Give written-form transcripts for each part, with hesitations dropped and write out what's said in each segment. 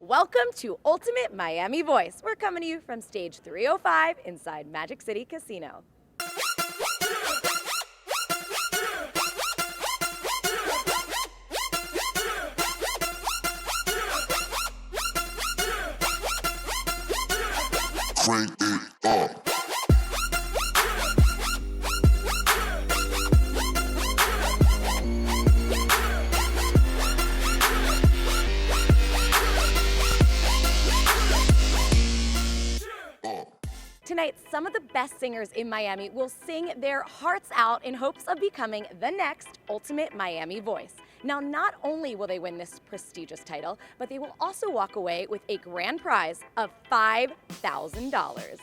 Welcome to Ultimate Miami Voice. We're coming to you from stage 305 inside Magic City Casino. Crank it up. Tonight, some of the best singers in Miami will sing their hearts out in hopes of becoming the next Ultimate Miami Voice. Now, not only will they win this prestigious title, but they will also walk away with a grand prize of $5,000.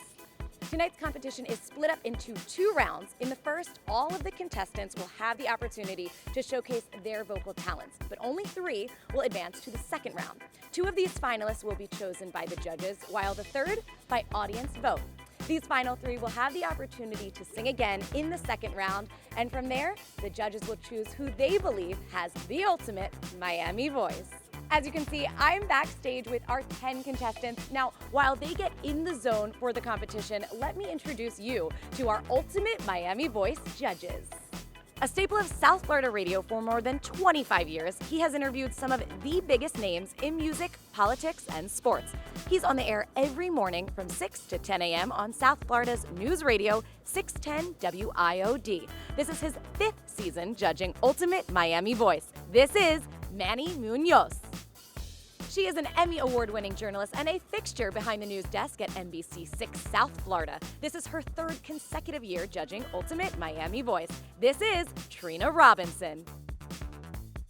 Tonight's competition is split up into 2 rounds. In the first, all of the contestants will have the opportunity to showcase their vocal talents, but only 3 will advance to the second round. 2 of these finalists will be chosen by the judges, while the third by audience vote. These final 3 will have the opportunity to sing again in the second round, and from there, the judges will choose who they believe has the ultimate Miami voice. As you can see, I'm backstage with our 10 contestants. Now, while they get in the zone for the competition, let me introduce you to our ultimate Miami voice judges. A staple of South Florida radio for more than 25 years, he has interviewed some of the biggest names in music, politics, and sports. He's on the air every morning from 6 to 10 a.m. on South Florida's News Radio 610 WIOD. This is his 5th season judging Ultimate Miami Voice. This is Manny Munoz. She is an Emmy Award-winning journalist and a fixture behind the news desk at NBC6 South Florida. This is her 3rd consecutive year judging Ultimate Miami Voice. This is Trina Robinson.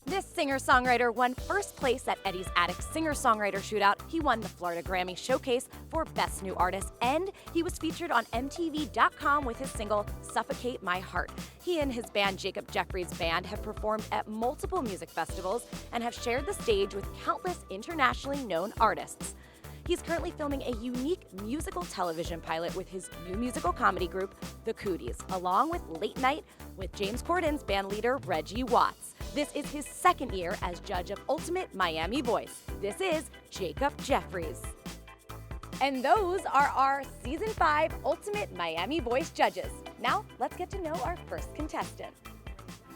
This singer-songwriter won first place at Eddie's Attic Singer-Songwriter Shootout. He won the Florida Grammy Showcase for Best New Artist, and he was featured on MTV.com with his single, Suffocate My Heart. He and his band, Jacob Jeffries' band, have performed at multiple music festivals and have shared the stage with countless internationally known artists. He's currently filming a unique musical television pilot with his new musical comedy group, The Cooties, along with Late Night with James Corden's band leader, Reggie Watts. This is his 2nd year as judge of Ultimate Miami Voice. This is Jacob Jeffries. And those are our Season 5 Ultimate Miami Voice judges. Now, let's get to know our first contestant.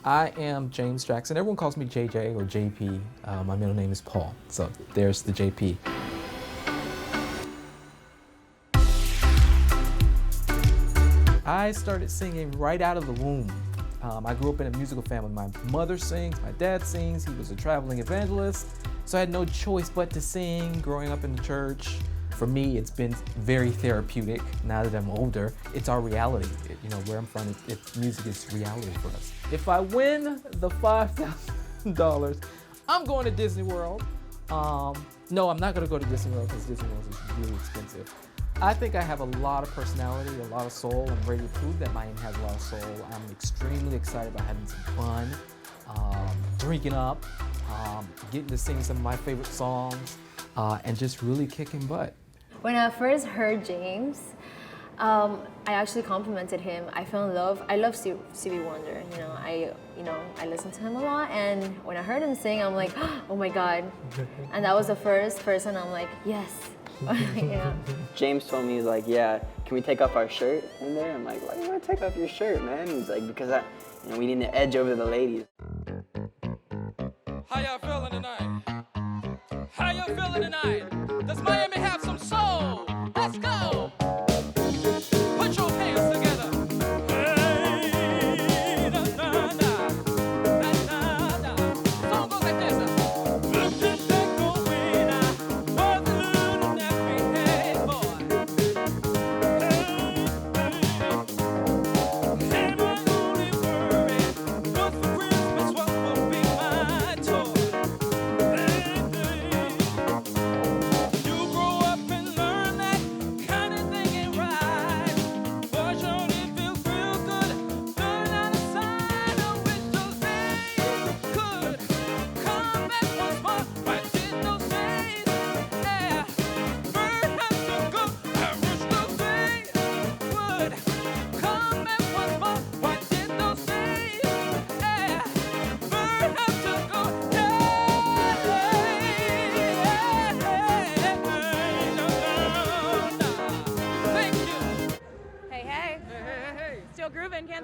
I am James Jackson. Everyone calls me JJ or JP. My middle name is Paul, so there's the JP. I started singing right out of the womb. I grew up in a musical family. My mother sings, my dad sings, he was a traveling evangelist, so I had no choice but to sing growing up in the church. For me, it's been very therapeutic now that I'm older. It's our reality. Where I'm from, music is reality for us. If I win the $5,000, I'm going to Disney World. No, I'm not going to go to Disney World because Disney World is really expensive. I think I have a lot of personality, a lot of soul. I'm ready to prove that Miami has a lot of soul. I'm extremely excited about having some fun, drinking up, getting to sing some of my favorite songs, and just really kicking butt. When I first heard James, I actually complimented him. I fell in love. I love Stevie Wonder. I listen to him a lot, and when I heard him sing, I'm like, oh my God! And that was the first person. I'm like, yes. James told me, he's like, yeah, can we take off our shirt in there? I'm like, why do you want to take off your shirt, man? He's like, because we need to edge over the ladies. How y'all feeling tonight? How y'all feeling tonight? Does Miami have some soul? Let's go! Put your hands together. Hey, da, da, da. Da, da, da. Song goes like this. You grow up in love.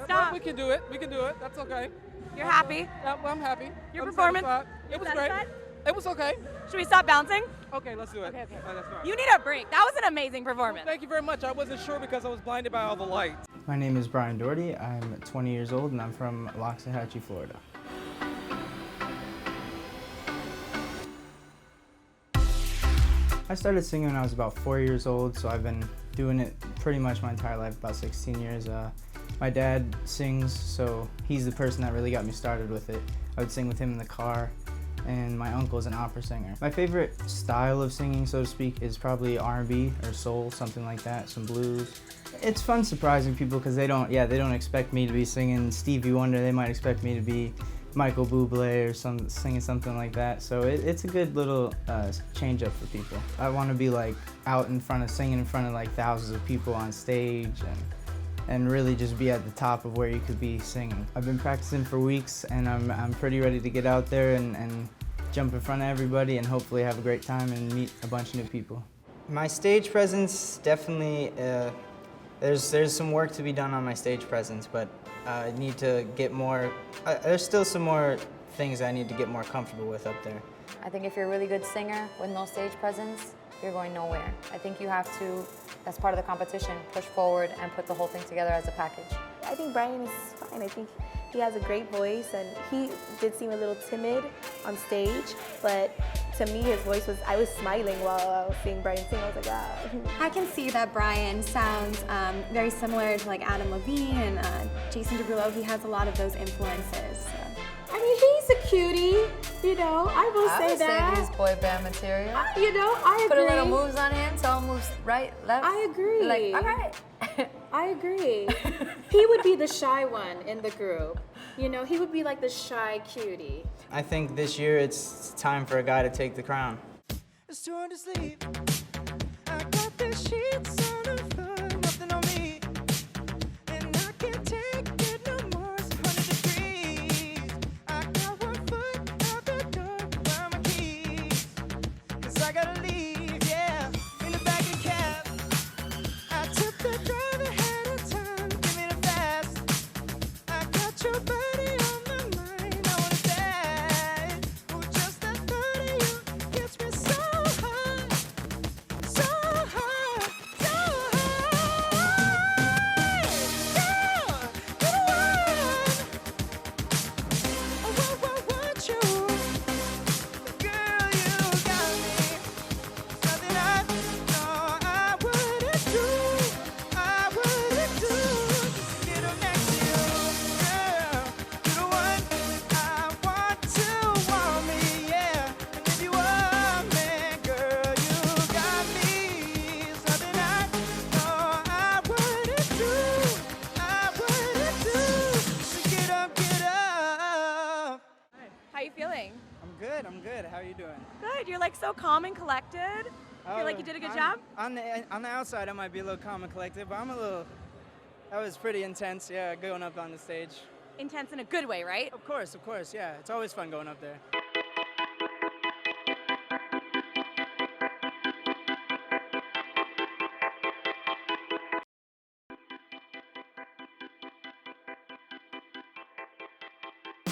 Stop. We can do it. We can do it. That's okay. You're happy? Yeah, well, I'm happy. Your I'm performance? satisfied. It was great. Satisfied? It was okay. Should we stop bouncing? Okay, let's do it. Okay. That's fine. You need a break. That was an amazing performance. Thank you very much. I wasn't sure because I was blinded by all the lights. My name is Brian Doherty. I'm 20 years old and I'm from Loxahatchee, Florida. I started singing when I was about 4 years old, so I've been doing it pretty much my entire life, about 16 years. My dad sings, so he's the person that really got me started with it. I would sing with him in the car, and my uncle's an opera singer. My favorite style of singing, so to speak, is probably R&B or soul, something like that, some blues. It's fun surprising people because they don't expect me to be singing Stevie Wonder. They might expect me to be Michael Bublé or singing something like that. So it's a good little change up for people. I want to be like out in front of singing in front of like thousands of people on stage and really just be at the top of where you could be singing. I've been practicing for weeks and I'm pretty ready to get out there and jump in front of everybody and hopefully have a great time and meet a bunch of new people. My stage presence, definitely, there's some work to be done on my stage presence, but I need to get more, there's still some more things I need to get more comfortable with up there. I think if you're a really good singer with no stage presence, you're going nowhere. I think you have to, as part of the competition, push forward and put the whole thing together as a package. I think Brian is fine. I think he has a great voice, and he did seem a little timid on stage, but to me his voice was, I was smiling while I was seeing Brian sing. I was like, wow. I can see that Brian sounds very similar to like Adam Levine and Jason Derulo. He has a lot of those influences. So. I mean, he's a cutie, you know, I will say that. He's boy band material. You know, I agree. Put a little moves on him, tell him moves right, left. I agree. Like, all right. I agree. He would be the shy one in the group. You know, he would be like the shy cutie. I think this year it's time for a guy to take the crown. It's torn to sleep. I got the sheets on the floor, nothing on me. And I can't take it no more, it's 100 degrees. I got 1 foot out the door, where are my keys? 'Cause I gotta leave, yeah, in the back of cab. I took the drive ahead of time, give me the fast. I got your body on my mind, I wanna stay. Oh, just that thought of you gets me so high, so high, so high. Girl, you're the one. I want you. Girl, you got me. Something I know I wouldn't do. I wouldn't do. Just get up next to you. Girl, you're the one. I want to want me, yeah. And if you want me, girl, you got me. Something I know I wouldn't do. I wouldn't do. So get up, get up. How you feeling? I'm good. How are you doing? Good. You're like so calm and collected. Feel like you did a good job? On the outside, I might be a little calm and collected, but that was pretty intense, yeah, going up on the stage. Intense in a good way, right? Of course, yeah. It's always fun going up there.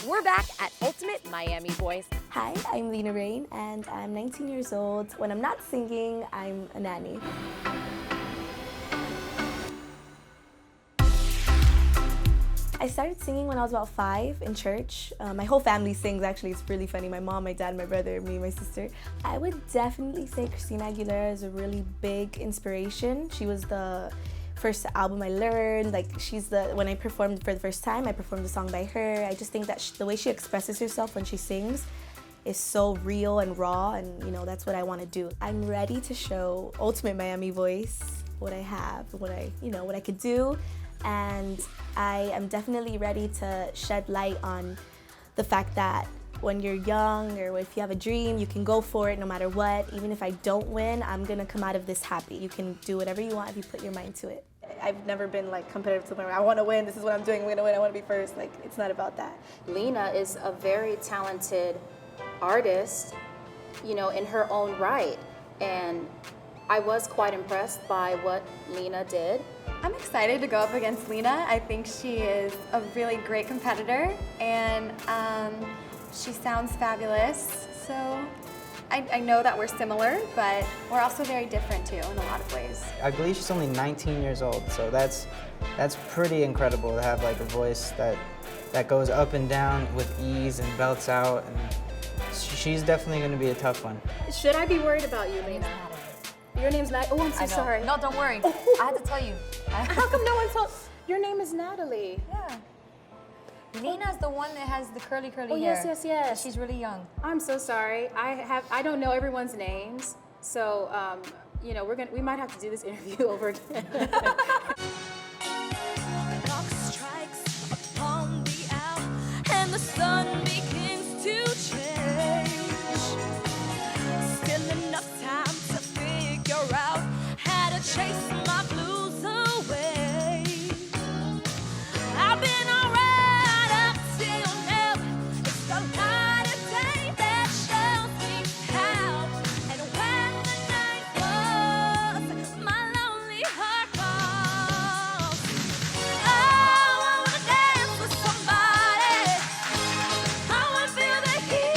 We're back at Ultimate Miami Voice. Hi, I'm Lena Rain, and I'm 19 years old. When I'm not singing, I'm a nanny. I started singing when I was about 5 in church. My whole family sings, actually. It's really funny. My mom, my dad, my brother, me, my sister. I would definitely say Christina Aguilera is a really big inspiration. She was the first album I learned. Like, when I performed for the first time, I performed a song by her. I just think that the way she expresses herself when she sings is so real and raw, and you know, that's what I want to do. I'm ready to show Ultimate Miami Voice what I have, what I could do. And I am definitely ready to shed light on the fact that when you're young or if you have a dream, you can go for it no matter what. Even if I don't win, I'm gonna come out of this happy. You can do whatever you want if you put your mind to it. I've never been like competitive to the point where I wanna win, this is what I'm doing, I'm gonna win, I wanna be first. Like, it's not about that. Lena is a very talented artist, you know, in her own right. And I was quite impressed by what Lena did. I'm excited to go up against Lena. I think she is a really great competitor, and she sounds fabulous. So I know that we're similar, but we're also very different too in a lot of ways. I believe she's only 19 years old, so that's pretty incredible to have like a voice that goes up and down with ease and belts out, and she's definitely going to be a tough one. Should I be worried about you, Lena? Your name's Nat. Oh, I'm so sorry. No, don't worry. I had to tell you. How come no one told? Your name is Natalie. Yeah. Nina's the one that has the curly hair. Yes. She's really young. I'm so sorry. I don't know everyone's names, so you know we might have to do this interview over again. Clock strikes upon the hour, and the sun begins to change. Still enough time to figure out how to chase my blues away. I've been alright up till now. It's the light of day that shows me how. And when the night falls, my lonely heart calls. Oh, I wanna dance with somebody. I wanna feel the heat.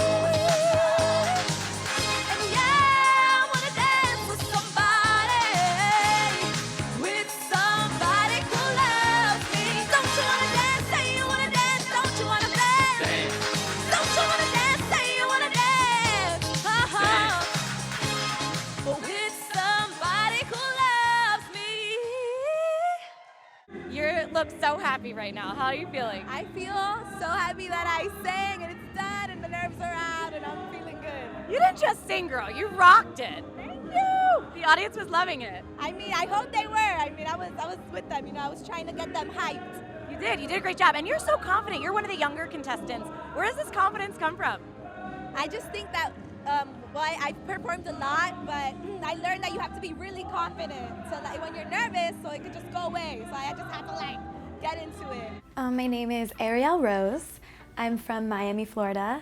And yeah, I wanna dance with somebody. With somebody who loves me. Don't you wanna dance? Say you wanna dance. Don't you wanna dance? Don't you wanna dance? Say you wanna dance. With somebody who loves me. You look so happy right now. How are you feeling? I feel so happy that I sang and it's done and the nerves are out and I'm feeling good. You didn't just sing, girl. You rocked it. Thank you. The audience was loving it. I mean, I hope they were. I mean, I was with them. You know, I was trying to get them hyped. You did. You did a great job. And you're so confident. You're one of the younger contestants. Where does this confidence come from? I just think that, I've performed a lot, but I learned that you have to be really confident. So like when you're nervous, so it could just go away. So I just have to like get into it. My name is Ariel Rose. I'm from Miami, Florida.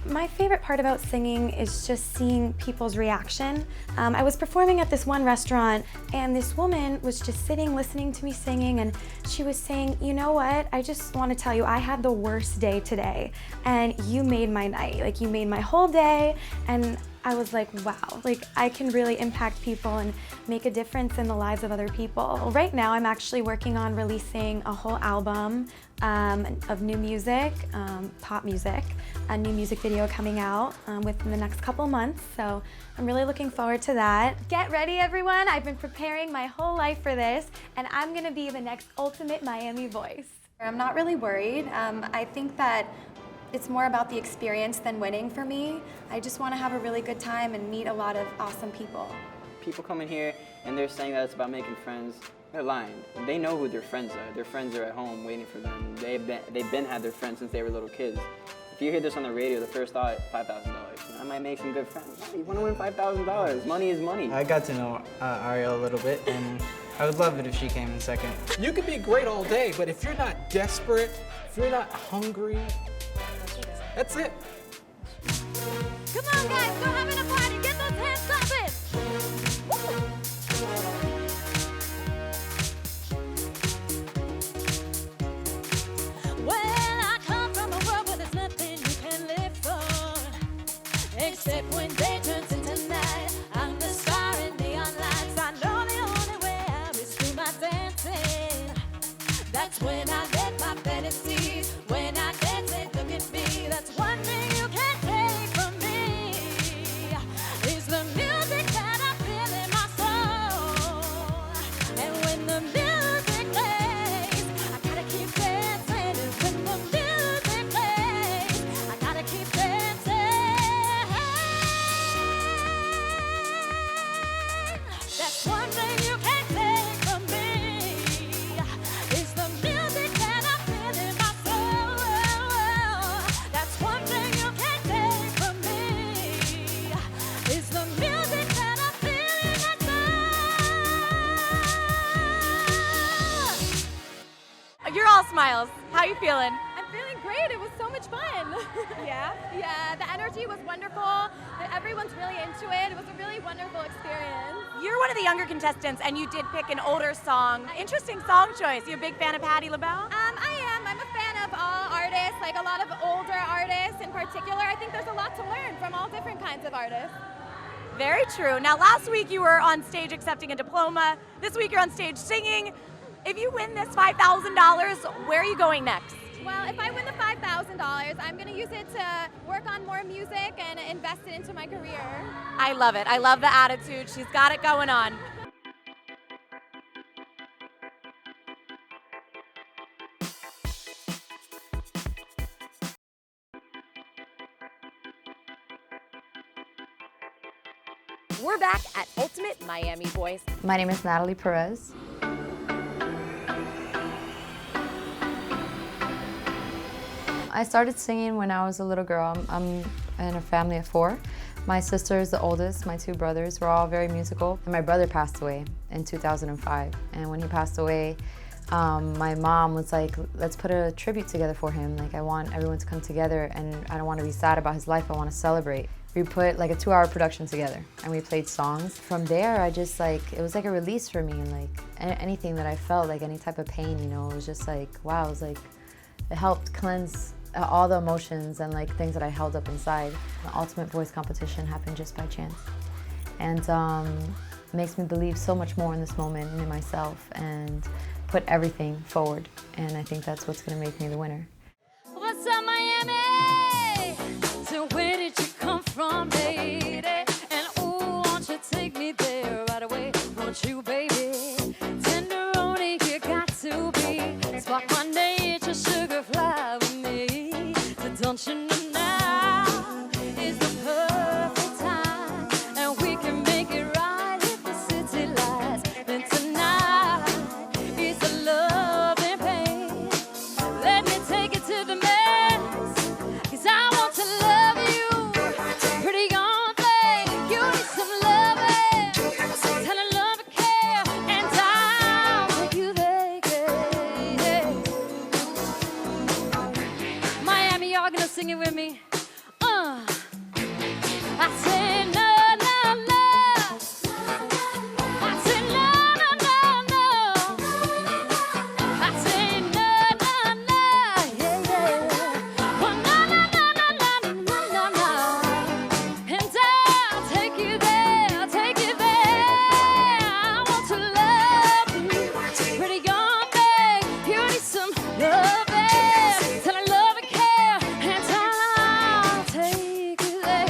My favorite part about singing is just seeing people's reaction. I was performing at this one restaurant and this woman was just sitting listening to me singing, and she was saying, you know what, I just want to tell you I had the worst day today and you made my night. Like, you made my whole day. And I was like, wow, like I can really impact people and make a difference in the lives of other people. Right now I'm actually working on releasing a whole album of new music, pop music, a new music video coming out within the next couple months. So I'm really looking forward to that. Get ready, everyone. I've been preparing my whole life for this, and I'm gonna be the next ultimate Miami voice. I'm not really worried. I think that it's more about the experience than winning for me. I just want to have a really good time and meet a lot of awesome people. People come in here and they're saying that it's about making friends. They're lying. They know who their friends are. Their friends are at home waiting for them. They've been had their friends since they were little kids. If you hear this on the radio, the first thought, $5,000. I might make some good friends. You want to win $5,000? Money is money. I got to know Ariel a little bit, and I would love it if she came in second. You can be great all day, but if you're not desperate, if you're not hungry, that's it. Come on, guys, go having a party. Get those hands clapping. Woo! Well, I come from a world where there's nothing you can live for, except when day turns into night. I'm the star in neon lights. I know the only way out is through my dancing. That's when I let my fantasies. When I dance, they look at me. That's one thing you can't take from me. Is the music that I feel in my soul. And when the music plays, I gotta keep dancing. And when the music plays, I gotta keep dancing. That's one thing you can't take from me. Is the music that I feel in my soul. That's one thing you can't take from me. Is the music that I feel in my soul. You're all smiles. How you feeling? I'm feeling great. It was so much fun. Yeah, the energy was wonderful. Everyone's really into it. It was a really wonderful experience. You're one of the younger contestants, and you did pick an older song. Interesting song choice. You a big fan of Patti LaBelle? I am. I'm a fan of all artists, like a lot of older artists in particular. I think there's a lot to learn from all different kinds of artists. Very true. Now, last week you were on stage accepting a diploma. This week you're on stage singing. If you win this $5,000, where are you going next? Well, if I win the $5,000, I'm going to use it to work on more music and invest it into my career. I love it. I love the attitude. She's got it going on. We're back at Ultimate Miami Voice. My name is Natalie Perez. I started singing when I was a little girl. I'm in a family of 4. My sister is the oldest, my 2 brothers were all very musical. And my brother passed away in 2005. And when he passed away, my mom was like, let's put a tribute together for him. Like, I want everyone to come together, and I don't want to be sad about his life, I want to celebrate. We put like a 2-hour production together, and we played songs. From there, I just like, it was like a release for me, and like anything that I felt, like any type of pain, you know, it was just like, wow, it was like, it helped cleanse all the emotions and like things that I held up inside. The Ultimate Voice competition happened just by chance, and makes me believe so much more in this moment and in myself, and put everything forward. And I think that's what's gonna make me the winner. What's up, Miami? So where did you come from, lady? And ooh, won't you take me there right away? Won't you, baby? Tenderoni, you got to be. Spark my nature, sugar fly with me. So don't you know now is the perfect time, and we can make it right if the city lights. Then tonight is the love and pain. Let me take it to the max, 'cause I want to love you. Pretty young thing, you need some loving. Tell her love and care, and I'll take you there. Yeah. Miami, y'all gonna sing it with me? I say no, no, no. I say no, no, no, no. I say no, no, no. Yeah, yeah. Well, no, no, no, no, no, no, no, no. And I'll take you there, I'll take you there. I want to love you. Pretty young thing, you need some loving. Tell her love and care, and I'll take you there.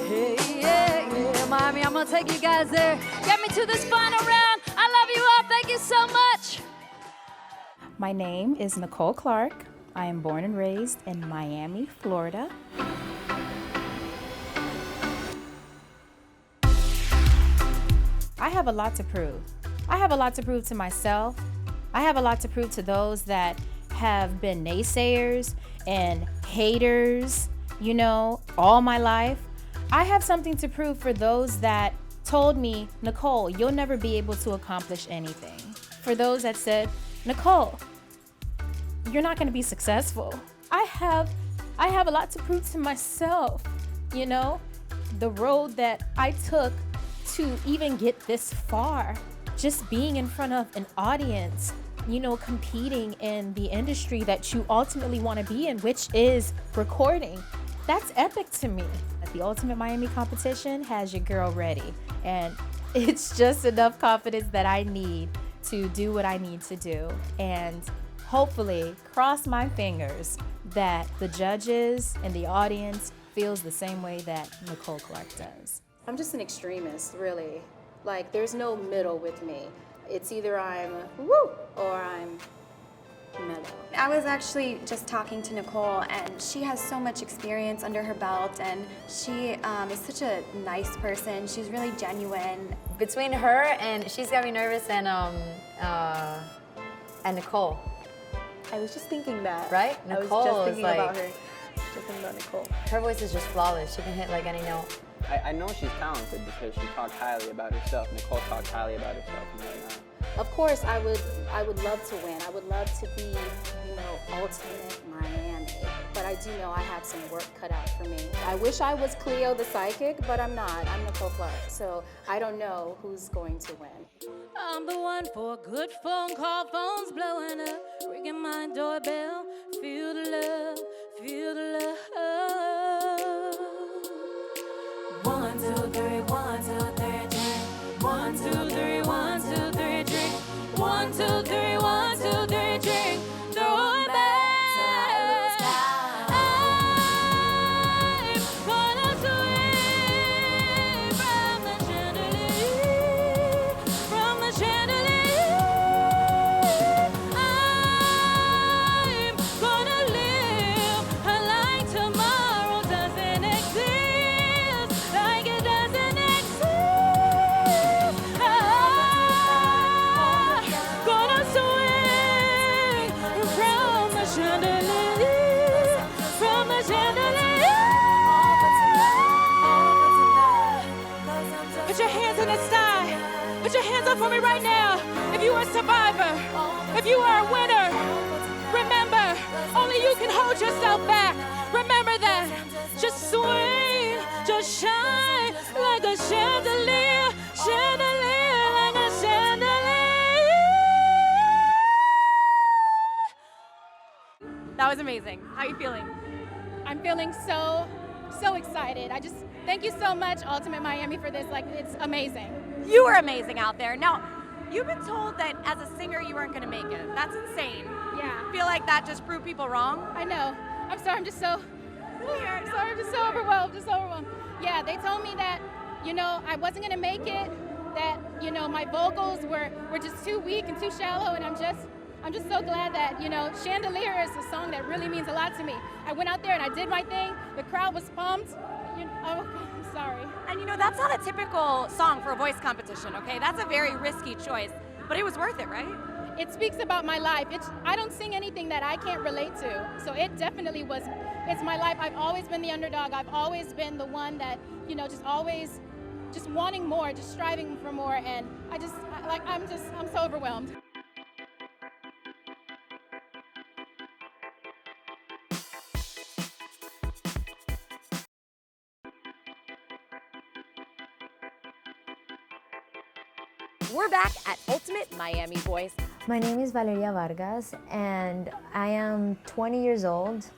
Hey, yeah, yeah. Miami, I'm gonna take you guys there. Get me to this final round. I love you all. Thank you so much. My name is Nicole Clark. I am born and raised in Miami, Florida. I have a lot to prove. I have a lot to prove to myself. I have a lot to prove to those that have been naysayers and haters, you know, all my life. I have something to prove for those that told me, Nicole, you'll never be able to accomplish anything. For those that said, Nicole, you're not going to be successful. I have a lot to prove to myself, you know, the road that I took to even get this far, just being in front of an audience, you know, competing in the industry that you ultimately want to be in, which is recording. That's epic to me. The Ultimate Miami competition has your girl ready, and it's just enough confidence that I need to do what I need to do, and hopefully cross my fingers that the judges and the audience feels the same way that Nicole Clark does. I'm just an extremist, really. Like, there's no middle with me. It's either I'm woo or I'm mellow. I was actually just talking to Nicole, and she has so much experience under her belt, and she is such a nice person. She's really genuine. Between her and she's got me nervous, and Nicole. I was just thinking that. Right? I was Nicole just is thinking like, about her. Just thinking about Nicole. Her voice is just flawless. She can hit like any note. I know she's talented because she talked highly about herself. Nicole talked highly about herself and whatnot. Of course, I would love to win. I would love to be, ultimate Miami. But I do know I have some work cut out for me. I wish I was Cleo the psychic, but I'm not. I'm Nicole Clark. So I don't know who's going to win. I'm the one for a good phone call, phone's blowing up, ringing my doorbell. Feel the love, feel the love. 1, 2, 3, 1, 2, 3, drink. 1, 2, 3, 1, 2, 3, drink. 1, 2, 3, 1, 2, 3, drink. Throw it back. For me right now, if you are a survivor, if you are a winner, remember, only you can hold yourself back. Remember that. Just swing, just shine like a chandelier, chandelier like a chandelier. That was amazing. How are you feeling? I'm feeling so excited. I just thank you so much, Ultimate Miami, for this. Like, it's amazing. You were amazing out there. Now, you've been told that as a singer you weren't going to make it. That's insane. Yeah. Feel like that just proved people wrong? I know. I'm sorry. I'm just so overwhelmed. Just overwhelmed. Yeah, they told me that, I wasn't going to make it, that, my vocals were just too weak and too shallow, and I'm just so glad that, Chandelier is a song that really means a lot to me. I went out there and I did my thing. The crowd was pumped. I'm sorry. And that's not a typical song for a voice competition, okay? That's a very risky choice, but it was worth it, right? It speaks about my life. I don't sing anything that I can't relate to. So it definitely it's my life. I've always been the underdog. I've always been the one that, just wanting more, just striving for more. And I'm so overwhelmed. We're back at Ultimate Miami Voice. My name is Valeria Vargas, and I am 20 years old.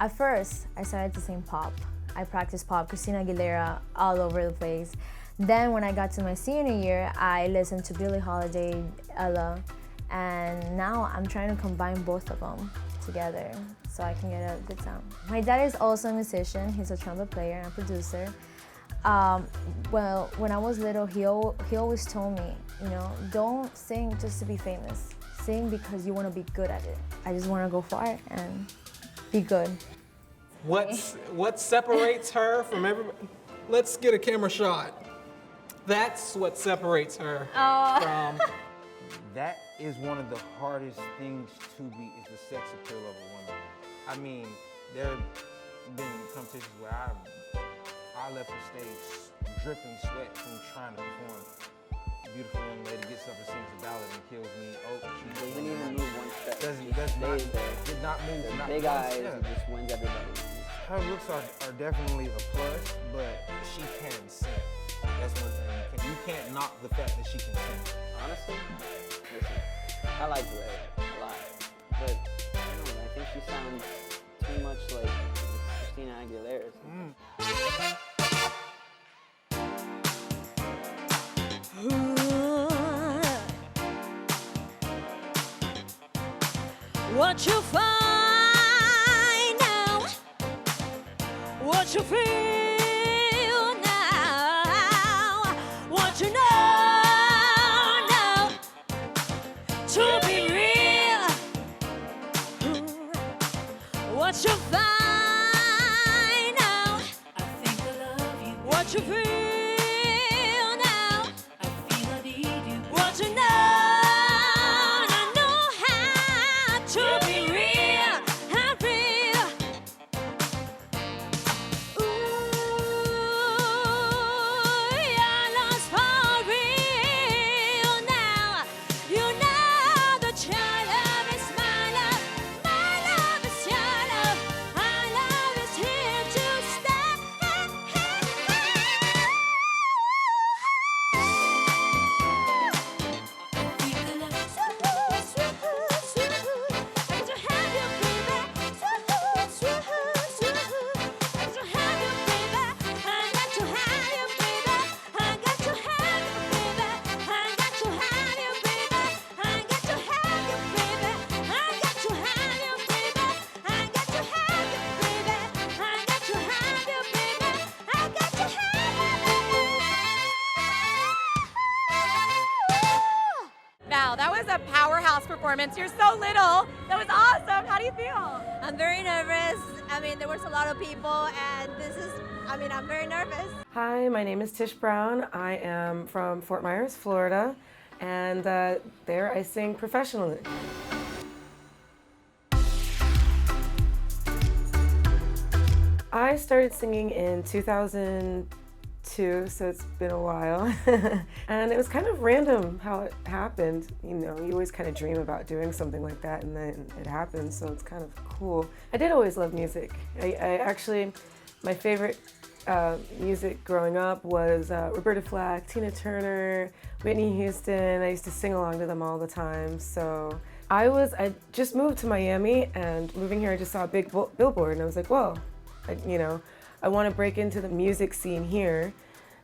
At first, I started to sing pop. I practiced pop, Christina Aguilera, all over the place. Then when I got to my senior year, I listened to Billie Holiday, Ella, and now I'm trying to combine both of them together so I can get a good sound. My dad is also a musician. He's a trumpet player and a producer. Well, when I was little, he always told me, don't sing just to be famous. Sing because you want to be good at it. I just want to go far and be good. What separates her from everybody? Let's get a camera shot. That's what separates her from. That is one of the hardest things to be, is the sex appeal of a woman. I mean, there have been competitions where I left the stage dripping sweat from trying to perform. A beautiful young lady gets up and sings a ballad and kills me. Oh, she doesn't even move one step. Did not move. The not big one eyes step. and just wins everybody. Her looks are definitely a plus, but she can sing. That's one thing. You can't knock the fact that she can sing. Honestly, listen, I like Blair a lot, but I don't know, I think she sounds too much like Christina Aguilera or something. What you find now, what you feel now, what you know now, to be real. What you find now, I think I love you. What you feel now, I feel I need you. What you know. house performance. You're so little. That was awesome. How do you feel? I'm very nervous. I mean, there was a lot of people, and I'm very nervous. Hi, my name is Tish Brown. I am from Fort Myers, Florida, and there I sing professionally. I started singing in 2002, so it's been a while. And it was kind of random how it happened. You know, you always kind of dream about doing something like that, and then it happens, so it's kind of cool. I did always love music. I actually, my favorite music growing up was Roberta Flack, Tina Turner, Whitney Houston. I used to sing along to them all the time. So I just moved to Miami, and moving here I just saw a big billboard, and I was like, whoa, I want to break into the music scene here.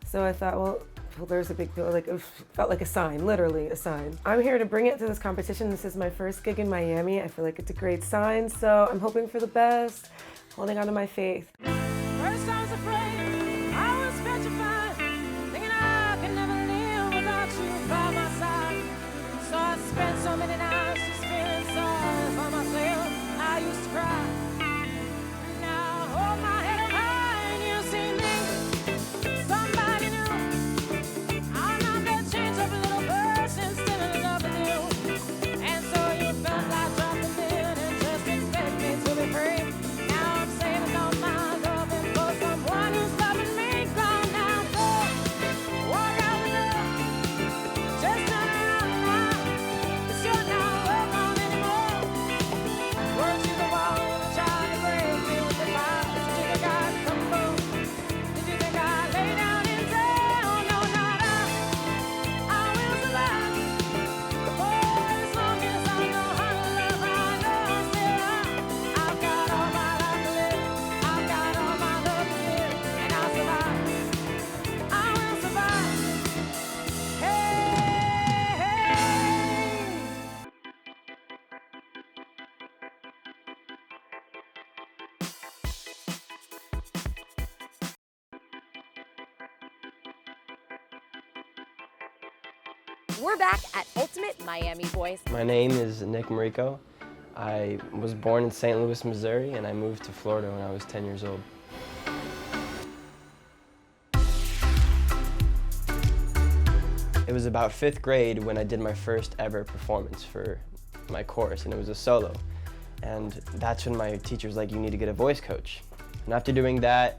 So I thought, well, there's a big bill, like it felt like a sign, literally a sign. I'm here to bring it to this competition. This is my first gig in Miami. I feel like it's a great sign, so I'm hoping for the best, holding on to my faith. First I was afraid, I was petrified, thinking I could never live without you by my side. So I spent so many nights just feeling sorry for myself. I used to cry. Now I hold my head up high and you see me, somebody new. I'm not that change of a little person still in love with you. And so you felt like dropping in and just expect me to be free. Now I'm saving all my loving for someone who's loving me. Gone now, so walk out the door, just turn around now. 'Cause you're not welcome anymore. Words to the wall and try to break me with the fire. Did you think I'd come through? Did you think I'd lay down and say, oh no, not I will survive. For as long as I know how to love, I know still I've got all my life to live. I've got all my love to give, and I'll survive. I will survive. Hey, hey. We're back at Ultimate Miami Voice. My name is Nick Marico. I was born in St. Louis, Missouri, and I moved to Florida when I was 10 years old. It was about 5th grade when I did my first ever performance for my course, and it was a solo. And that's when my teacher was like, you need to get a voice coach. And after doing that,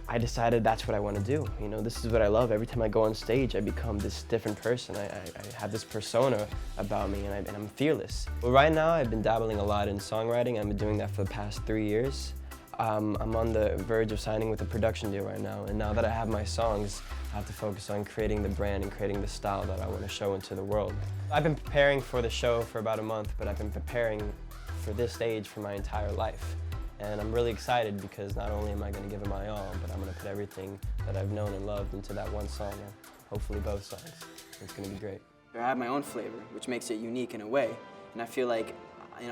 I decided that's what I want to do. You know, this is what I love. Every time I go on stage, I become this different person. I have this persona about me, and I'm fearless. Well, right now, I've been dabbling a lot in songwriting. I've been doing that for the past 3 years. I'm on the verge of signing with a production deal right now, and now that I have my songs, I have to focus on creating the brand and creating the style that I want to show into the world. I've been preparing for the show for about a month, but I've been preparing for this stage for my entire life. And I'm really excited because not only am I going to give it my all, but I'm going to put everything that I've known and loved into that one song, and hopefully both songs. It's going to be great. I have my own flavor, which makes it unique in a way. And I feel like,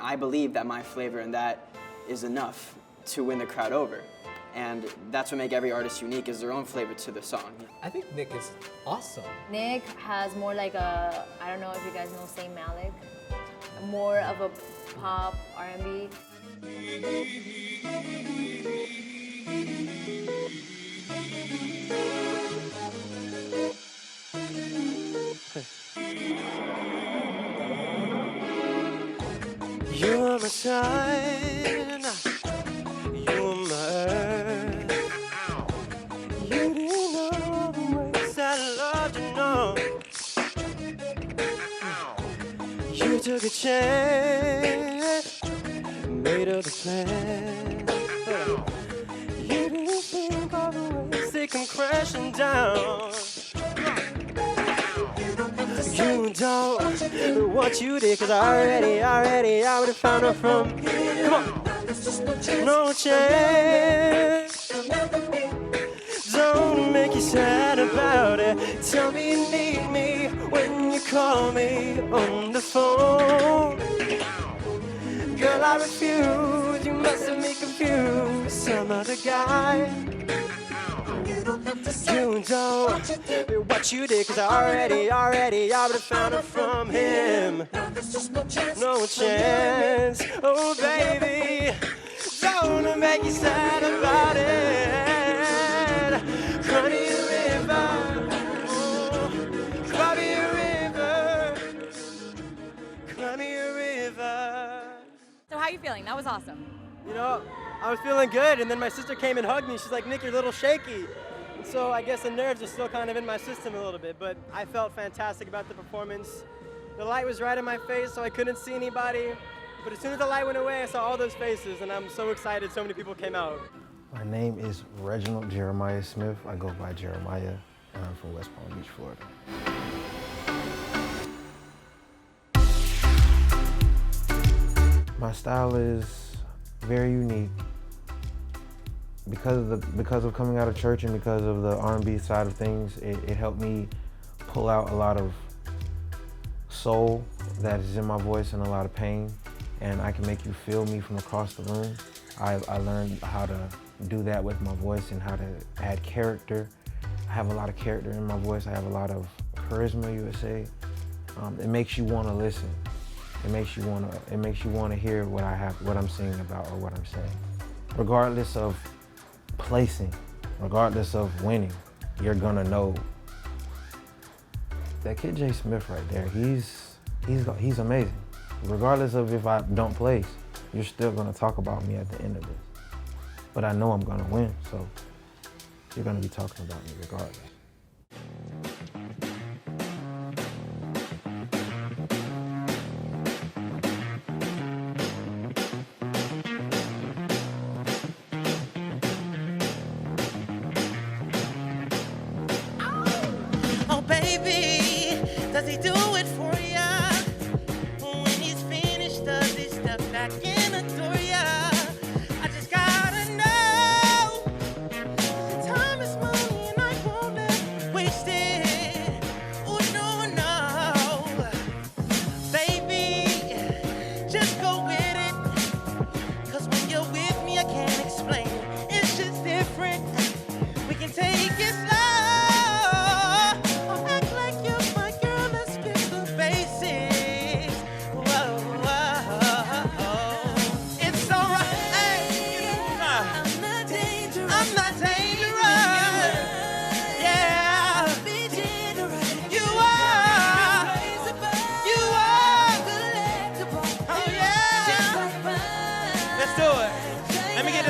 I believe that my flavor and that is enough to win the crowd over. And that's what makes every artist unique, is their own flavor to the song. I think Nick is awesome. Nick has more like a, I don't know if you guys know Saint Malik, more of a pop R&B. You are my sun, you are my earth. You didn't know the ways I loved you, no. You took a chance, made up a plan. You didn't think all the ways they come crashing down. You don't what you did, 'cause I already found out from you. Come on. No chance. Don't make you sad about it. Tell me you need me when you call me on the phone. Girl, I refuse. You must have me confused. Some other guy. You don't what you did, cause I already would've found it from him. No chance, oh baby, don't wanna make you sad about it. Cry me a river, oh, cry me a river, cry me a river. So how are you feeling? That was awesome. You know, I was feeling good, and then my sister came and hugged me. She's like, Nick, you're a little shaky. And so I guess the nerves are still kind of in my system a little bit, but I felt fantastic about the performance. The light was right in my face, so I couldn't see anybody. But as soon as the light went away, I saw all those faces, and I'm so excited so many people came out. My name is Reginald Jeremiah Smith. I go by Jeremiah, and I'm from West Palm Beach, Florida. My style is very unique. Because of coming out of church and because of the R&B side of things, it helped me pull out a lot of soul that is in my voice and a lot of pain, and I can make you feel me from across the room. I learned how to do that with my voice and how to add character. I have a lot of character in my voice. I have a lot of charisma, you would say. It makes you want to listen. It makes you want to hear what I'm singing about or what I'm saying. Regardless of placing, regardless of winning, you're gonna know that kid Jay Smith right there. He's amazing. Regardless of if I don't place, you're still gonna talk about me at the end of this. But I know I'm gonna win, so you're gonna be talking about me regardless. Oh, baby, does he do it for ya? When he's finished, does he step back and adore ya? I just gotta know. Time is money and I won't let it waste it. Oh, no, no. Baby, just go with it. 'Cause when you're with me, I can't explain it. It's just different. We can take it slow.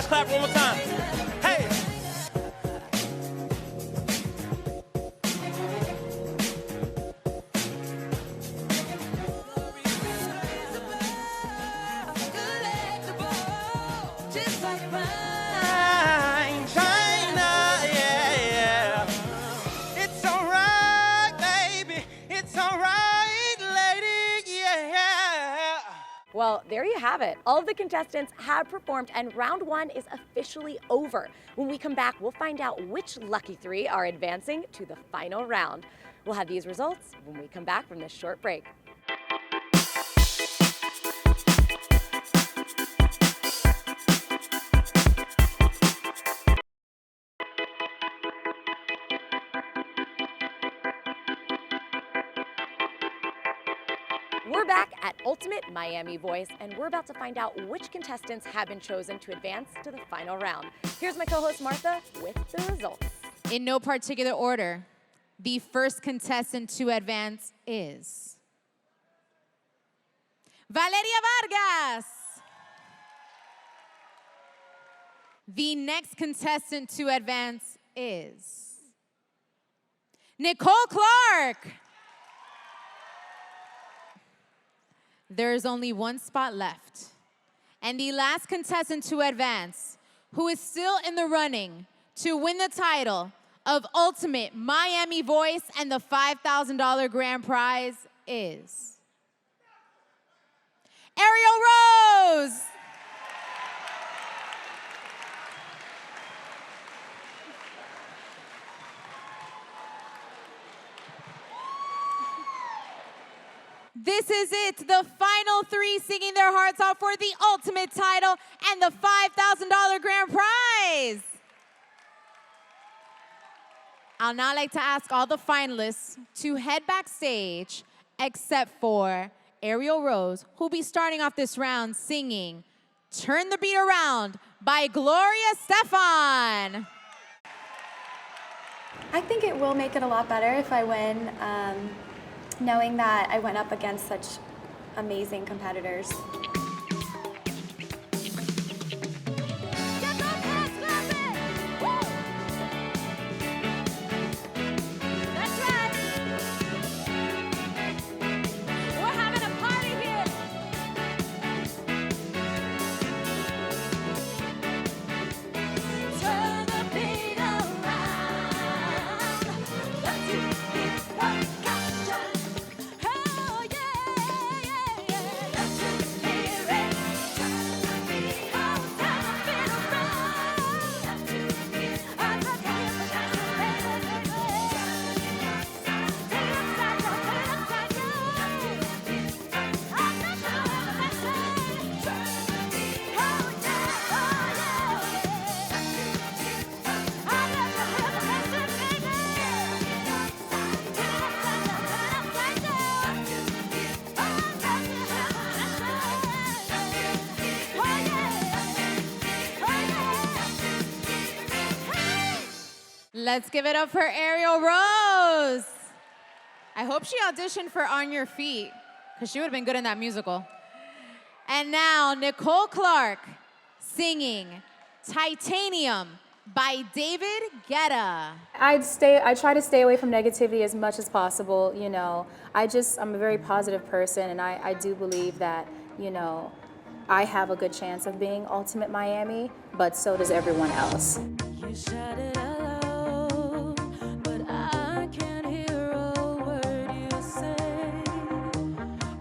Clap one more time. Hey! China, yeah. It's alright, baby. It's alright, lady, yeah. Well, there you have it. All of the contestants have performed and round one is officially over. When we come back, we'll find out which lucky three are advancing to the final round. We'll have these results when we come back from this short break. We're back at Ultimate Miami Voice, and we're about to find out which contestants have been chosen to advance to the final round. Here's my co-host Martha with the results. In no particular order, the first contestant to advance is Valeria Vargas. The next contestant to advance is Nicole Clark. There's only one spot left. And the last contestant to advance, who is still in the running to win the title of Ultimate Miami Voice and the $5,000 grand prize is Ariel Rose. This is it, the final three singing their hearts out for the ultimate title and the $5,000 grand prize. I'll now like to ask all the finalists to head backstage, except for Ariel Rose, who'll be starting off this round singing Turn the Beat Around by Gloria Stefan. I think it will make it a lot better if I win, knowing that I went up against such amazing competitors. Let's give it up for Ariel Rose. I hope she auditioned for On Your Feet, because she would have been good in that musical. And now, Nicole Clark singing Titanium by David Guetta. I try to stay away from negativity as much as possible, you know. I'm a very positive person, and I do believe that, you know, I have a good chance of being Ultimate Miami, but so does everyone else. You shout it out loud, but I can't hear a word you say.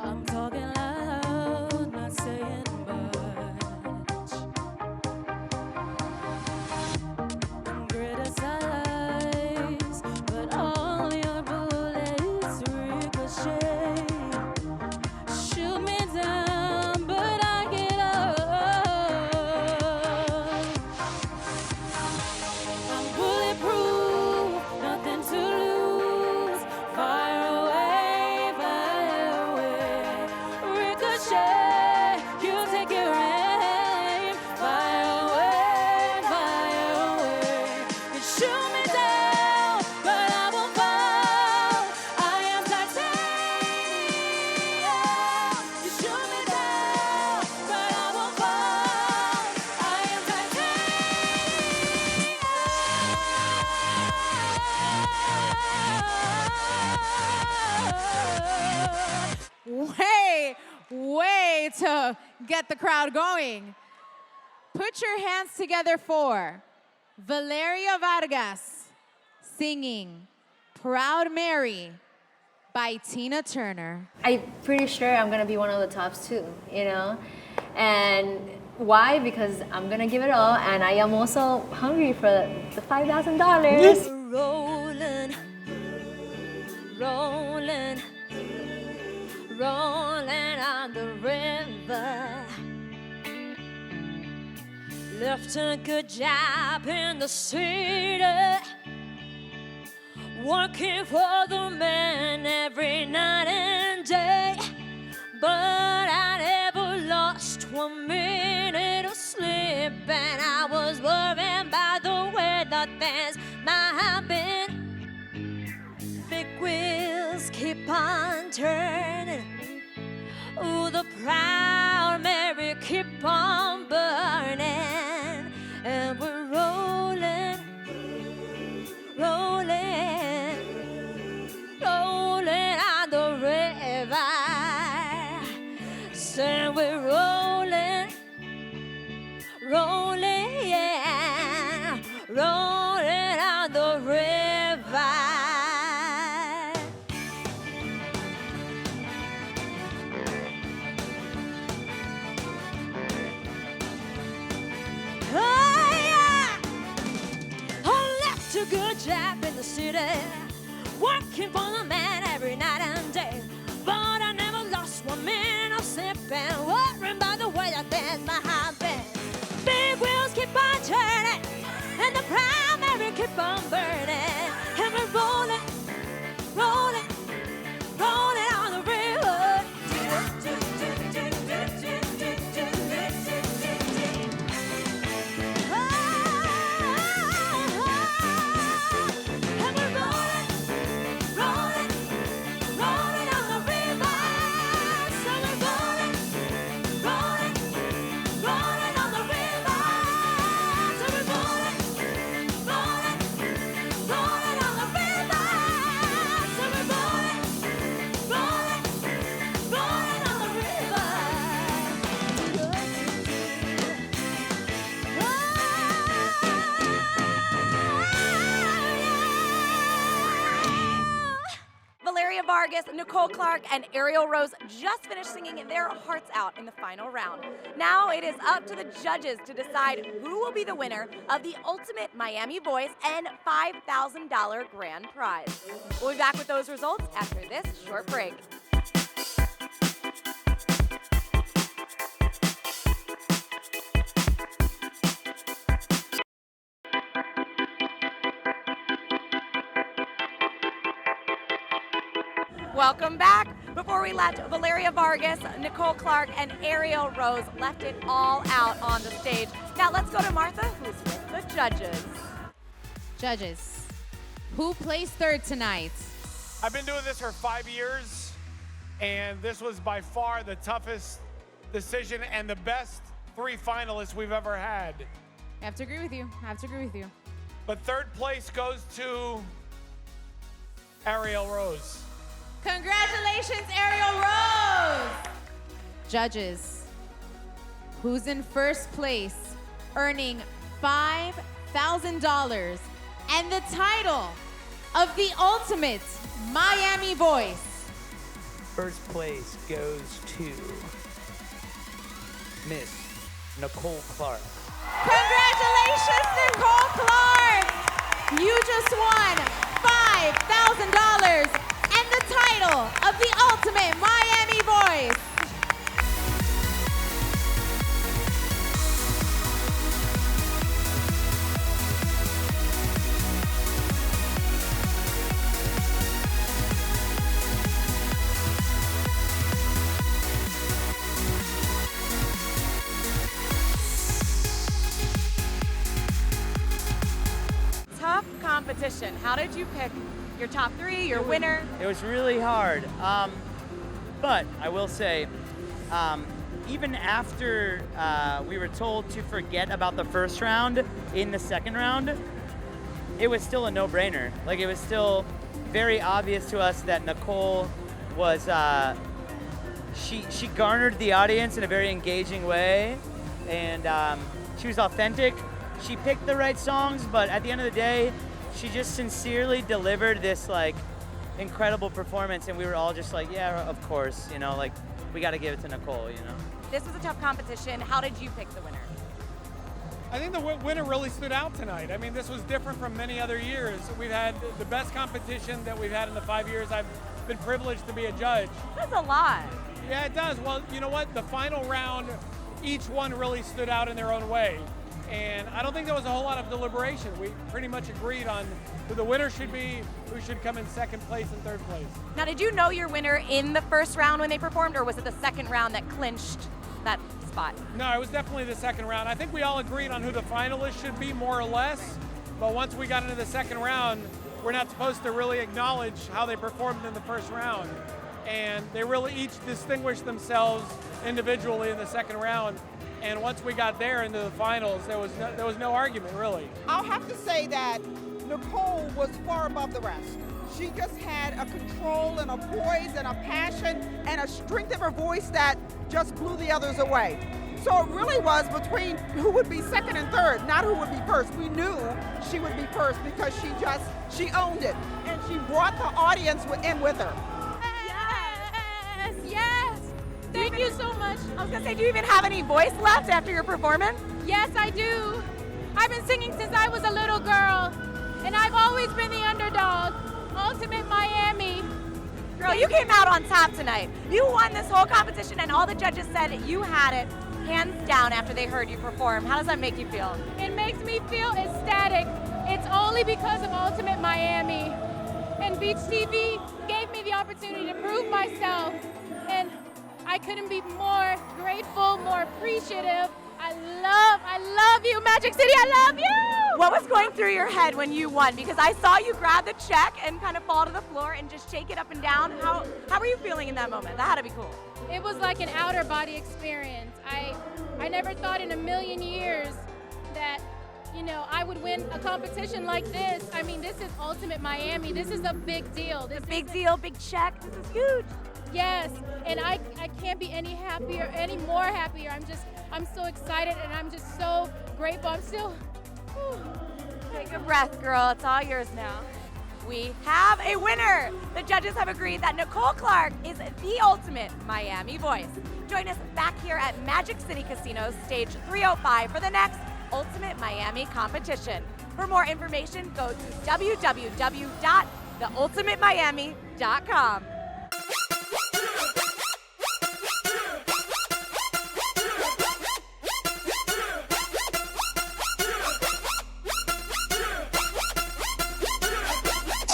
I'm talking loud, not saying much. I'm criticized, but all your bullets ricochet. Shoot me down, but I get up. I'm bulletproof, nothing to lose. Fire away, ricochet. You take your aim. Fire away, you shoot me down, but I won't fall. I am titanium. You shoot me down, but I won't fall. I am Way to get the crowd going. Put your hands together for Valeria Vargas singing Proud Mary by Tina Turner. I'm pretty sure I'm gonna be one of the tops too, you know? And why? Because I'm gonna give it all, and I am also hungry for the $5,000. rolling, rolling, rolling on the river. Left a good job in the city, working for the man every night and day. But I never lost 1 minute of sleep, and I was worried by the way that things might have been. Big wheels keep on turning. Ooh, the Proud Mary keep on burning, and we're rolling, rolling, rolling on the river. Say we're rolling, rolling, yeah, rolling on the river. Oh yeah! I left a good job in the city, working for the man every night and day. But I never lost 1 minute of sleep, and worrying about the way that things might have been. Big wheels keep on turning, and the Proud Mary keep on burning, and Vargas, Nicole Clark, and Ariel Rose just finished singing their hearts out in the final round. Now it is up to the judges to decide who will be the winner of the Ultimate Miami Voice and $5,000 grand prize. We'll be back with those results after this short break. Welcome back. Before we left, Valeria Vargas, Nicole Clark, and Ariel Rose left it all out on the stage. Now let's go to Martha, who's with the judges. Judges, who placed third tonight? I've been doing this for 5 years, and this was by far the toughest decision and the best 3 finalists we've ever had. I have to agree with you. But third place goes to Ariel Rose. Congratulations, Ariel Rose! Judges, who's in first place, earning $5,000 and the title of the Ultimate Miami Voice? First place goes to Miss Nicole Clark. Congratulations, Nicole Clark! You just won $5,000 and the title of the Ultimate Miami Voice. Tough competition. How did you pick your top 3, your winner? It was really hard, but I will say, even after we were told to forget about the first round, in the second round, it was still a no-brainer. Like, it was still very obvious to us that Nicole was, she garnered the audience in a very engaging way, and she was authentic. She picked the right songs, but at the end of the day, she just sincerely delivered this like incredible performance, and we were all just like, yeah, of course, you know, like we got to give it to Nicole, you know. This was a tough competition. How did you pick the winner? I think the winner really stood out tonight. I mean, this was different from many other years. We've had the best competition that we've had in the 5 years I've been privileged to be a judge. That's a lot. Yeah, it does. Well, you know what? The final round, each one really stood out in their own way. And I don't think there was a whole lot of deliberation. We pretty much agreed on who the winner should be, who should come in second place and third place. Now, did you know your winner in the first round when they performed, or was it the second round that clinched that spot? No, it was definitely the second round. I think we all agreed on who the finalists should be, more or less. But once we got into the second round, we're not supposed to really acknowledge how they performed in the first round. And they really each distinguished themselves individually in the second round. And once we got there into the finals, there was no argument, really. I'll have to say that Nicole was far above the rest. She just had a control and a poise and a passion and a strength of her voice that just blew the others away. So it really was between who would be second and third, not who would be first. We knew she would be first because she owned it, and she brought the audience in with her. Yes! Thank you so much. I was gonna say, do you even have any voice left after your performance? Yes, I do. I've been singing since I was a little girl, and I've always been the underdog. Ultimate Miami. Girl, you came out on top tonight. You won this whole competition, and all the judges said you had it hands down after they heard you perform. How does that make you feel? It makes me feel ecstatic. It's only because of Ultimate Miami. And Beach TV gave me the opportunity to prove myself, and I couldn't be more grateful, more appreciative. I love you, Magic City, I love you! What was going through your head when you won? Because I saw you grab the check and kind of fall to the floor and just shake it up and down. How were you feeling in that moment? That had to be cool. It was like an outer body experience. I never thought in a million years that, you know, I would win a competition like this. I mean, this is Ultimate Miami. This is a big deal. This big deal, big check. This is huge. Yes, and I can't be any more happier. I'm so excited, and I'm just so grateful. I'm still, Take a breath, girl. It's all yours now. we have a winner. The judges have agreed that Nicole Clark is the ultimate Miami voice. Join us back here at Magic City Casino's stage 305 for the next Ultimate Miami competition. For more information, go to www.theultimatemiami.com.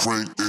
Crank